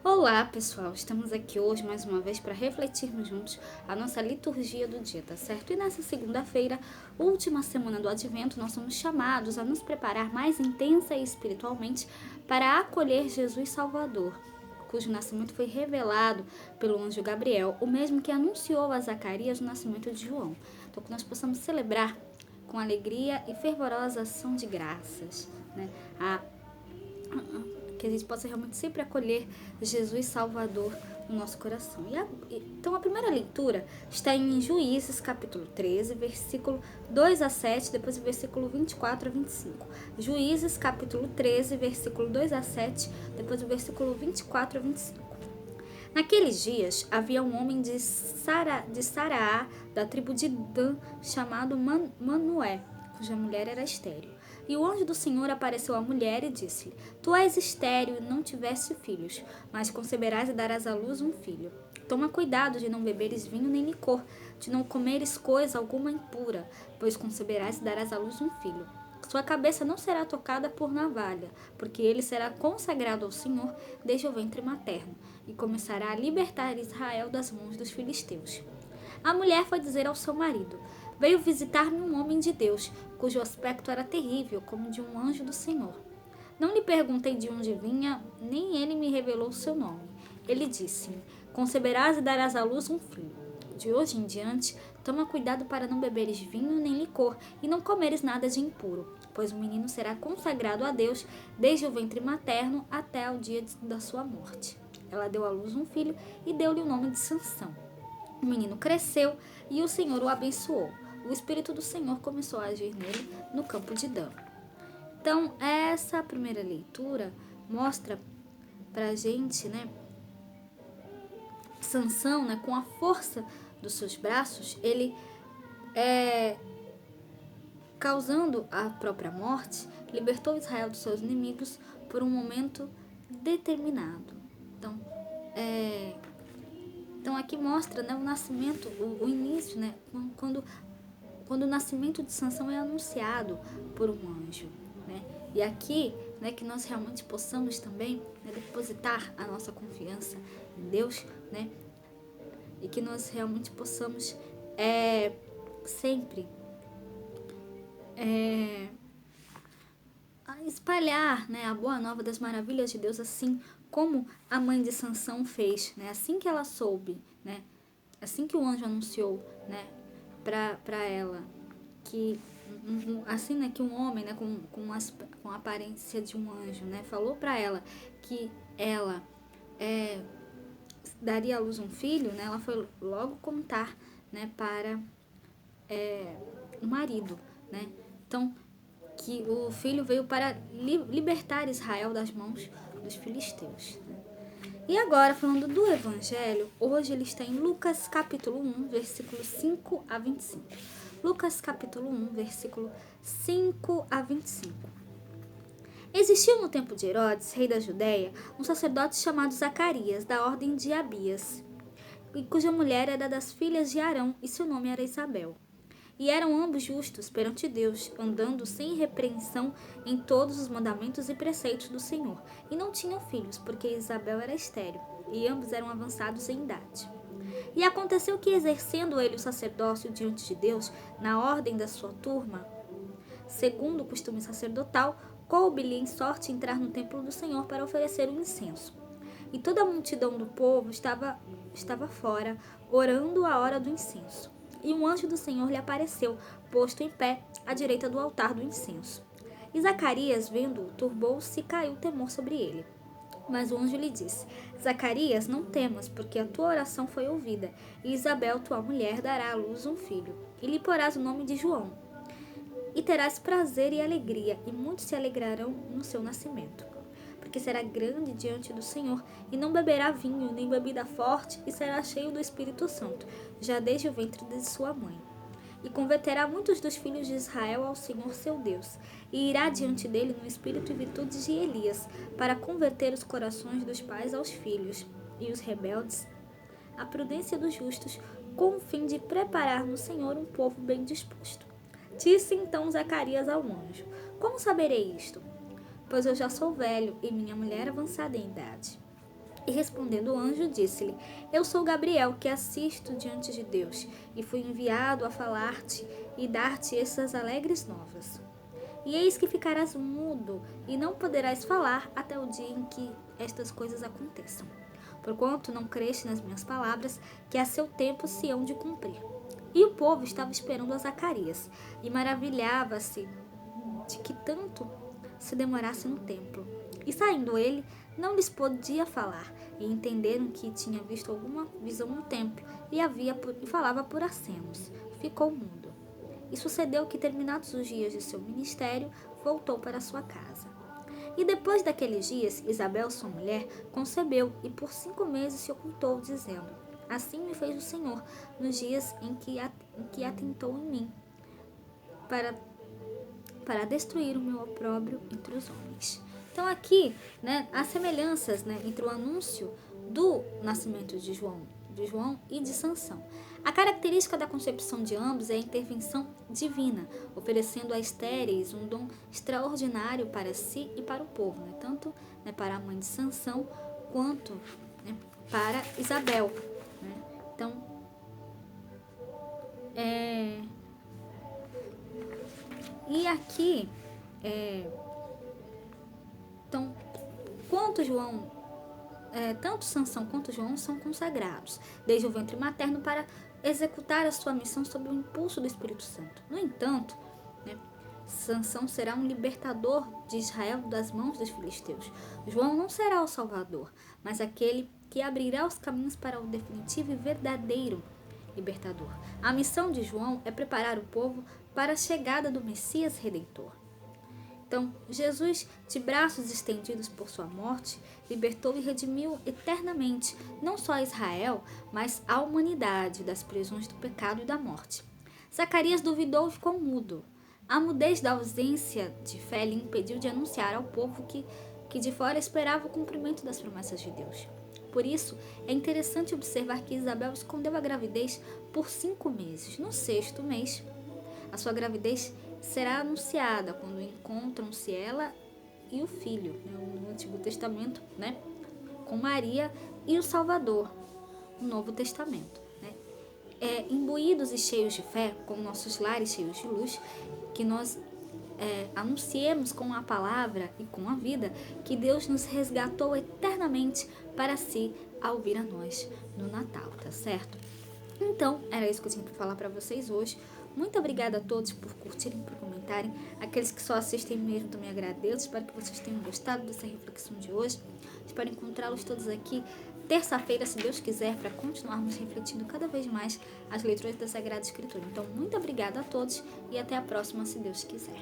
Olá, pessoal! Estamos aqui hoje mais uma vez para refletirmos juntos a nossa liturgia do dia, tá certo? E nessa segunda-feira, última semana do Advento, nós somos chamados a nos preparar mais intensa e espiritualmente para acolher Jesus Salvador, cujo nascimento foi revelado pelo anjo Gabriel, o mesmo que anunciou a Zacarias o nascimento de João. Então, que nós possamos celebrar com alegria e fervorosa ação de graças, né? Que a gente possa realmente sempre acolher Jesus Salvador no nosso coração. Então a primeira leitura está em Juízes capítulo 13, versículo 2 a 7, depois o versículo 24 a 25. Juízes capítulo 13, versículo 2 a 7, depois o versículo 24 a 25. Naqueles dias havia um homem de Saraá, da tribo de Dan, chamado Manoé, cuja mulher era estéril. E o anjo do Senhor apareceu à mulher e disse-lhe: Tu és estéril e não tiveste filhos, mas conceberás e darás à luz um filho. Toma cuidado de não beberes vinho nem licor, de não comeres coisa alguma impura, pois conceberás e darás à luz um filho. Sua cabeça não será tocada por navalha, porque ele será consagrado ao Senhor desde o ventre materno, e começará a libertar Israel das mãos dos filisteus. A mulher foi dizer ao seu marido: Veio visitar-me um homem de Deus, cujo aspecto era terrível, como de um anjo do Senhor. Não lhe perguntei de onde vinha, nem ele me revelou seu nome. Ele disse-me: Conceberás e darás à luz um filho. De hoje em diante, toma cuidado para não beberes vinho nem licor, e não comeres nada de impuro, pois o menino será consagrado a Deus desde o ventre materno até o dia da sua morte. Ela deu à luz um filho e deu-lhe o nome de Sansão. O menino cresceu e o Senhor o abençoou. O Espírito do Senhor começou a agir nele no campo de Dan. Então, essa primeira leitura mostra pra gente, Sansão, com a força dos seus braços, ele causando a própria morte, libertou Israel dos seus inimigos por um momento determinado. Então aqui mostra, o nascimento, o início, quando o nascimento de Sansão é anunciado por um anjo, E aqui, que nós realmente possamos também, depositar a nossa confiança em Deus, E que nós realmente possamos sempre espalhar, a boa nova das maravilhas de Deus, assim como a mãe de Sansão fez, Assim que ela soube, Assim que o anjo anunciou, para ela que assim, que um homem, com a aparência de um anjo, falou para ela que ela daria à luz um filho, ela foi logo contar, para o marido, Então, que o filho veio para libertar Israel das mãos dos filisteus. E agora, falando do Evangelho, hoje ele está em Lucas capítulo 1, versículo 5 a 25. Lucas capítulo 1, versículo 5 a 25. Existiu no tempo de Herodes, rei da Judéia, um sacerdote chamado Zacarias, da ordem de Abias, cuja mulher era das filhas de Arão, e seu nome era Isabel. E eram ambos justos perante Deus, andando sem repreensão em todos os mandamentos e preceitos do Senhor. E não tinham filhos, porque Isabel era estéril, e ambos eram avançados em idade. E aconteceu que, exercendo ele o sacerdócio diante de Deus, na ordem da sua turma, segundo o costume sacerdotal, coube-lhe em sorte entrar no templo do Senhor para oferecer o incenso. E toda a multidão do povo estava fora, orando a hora do incenso. E um anjo do Senhor lhe apareceu, posto em pé, à direita do altar do incenso. E Zacarias, vendo-o, turbou-se e caiu temor sobre ele. Mas o anjo lhe disse: Zacarias, não temas, porque a tua oração foi ouvida, e Isabel, tua mulher, dará à luz um filho, e lhe porás o nome de João. E terás prazer e alegria, e muitos se alegrarão no seu nascimento. Porque será grande diante do Senhor, e não beberá vinho, nem bebida forte, e será cheio do Espírito Santo, já desde o ventre de sua mãe. E converterá muitos dos filhos de Israel ao Senhor seu Deus, e irá diante dele no espírito e virtude de Elias, para converter os corações dos pais aos filhos, e os rebeldes à prudência dos justos, com o fim de preparar no Senhor um povo bem disposto. Disse então Zacarias ao anjo: Como saberei isto? Pois eu já sou velho e minha mulher avançada em idade. E respondendo o anjo, disse-lhe: Eu sou Gabriel, que assisto diante de Deus, e fui enviado a falar-te e dar-te essas alegres novas. E eis que ficarás mudo, e não poderás falar até o dia em que estas coisas aconteçam. Porquanto não creste nas minhas palavras, que a seu tempo se hão de cumprir. E o povo estava esperando a Zacarias, e maravilhava-se de que tanto se demorasse no templo. E saindo ele, não lhes podia falar, e entenderam que tinha visto alguma visão no templo, e falava por acenos. Ficou mudo. E sucedeu que, terminados os dias de seu ministério, voltou para sua casa. E depois daqueles dias, Isabel, sua mulher, concebeu, e por 5 meses se ocultou, dizendo: Assim me fez o Senhor, nos dias em que atentou em mim, para destruir o meu opróbrio entre os homens. Então aqui, né, há semelhanças, né, entre o anúncio do nascimento de João e de Sansão. A característica da concepção de ambos é a intervenção divina, oferecendo a estéreis um dom extraordinário para si e para o povo, né, tanto, né, para a mãe de Sansão quanto, né, para Isabel. Né? Então, e aqui, então, tanto Sansão quanto João são consagrados, desde o ventre materno, para executar a sua missão sob o impulso do Espírito Santo. No entanto, né, Sansão será um libertador de Israel das mãos dos filisteus. João não será o salvador, mas aquele que abrirá os caminhos para o definitivo e verdadeiro libertador. A missão de João é preparar o povo para a chegada do Messias Redentor. Então, Jesus, de braços estendidos por sua morte, libertou e redimiu eternamente não só Israel, mas a humanidade das prisões do pecado e da morte. Zacarias duvidou e ficou mudo. A mudez da ausência de fé lhe impediu de anunciar ao povo que de fora esperava o cumprimento das promessas de Deus. Por isso, é interessante observar que Isabel escondeu a gravidez por 5 meses. No 6º mês, a sua gravidez será anunciada quando encontram-se ela e o filho, né, no Antigo Testamento, né, com Maria e o Salvador, no Novo Testamento. Né. Imbuídos e cheios de fé, com nossos lares cheios de luz, que nós anunciemos com a palavra e com a vida que Deus nos resgatou eternamente para si ao vir a nós no Natal, tá certo? Então, era isso que eu tinha para falar para vocês hoje. Muito obrigada a todos por curtirem, por comentarem. Aqueles que só assistem mesmo, também agradeço. Espero que vocês tenham gostado dessa reflexão de hoje. Espero encontrá-los todos aqui terça-feira, se Deus quiser, para continuarmos refletindo cada vez mais as leituras da Sagrada Escritura. Então, muito obrigada a todos e até a próxima, se Deus quiser.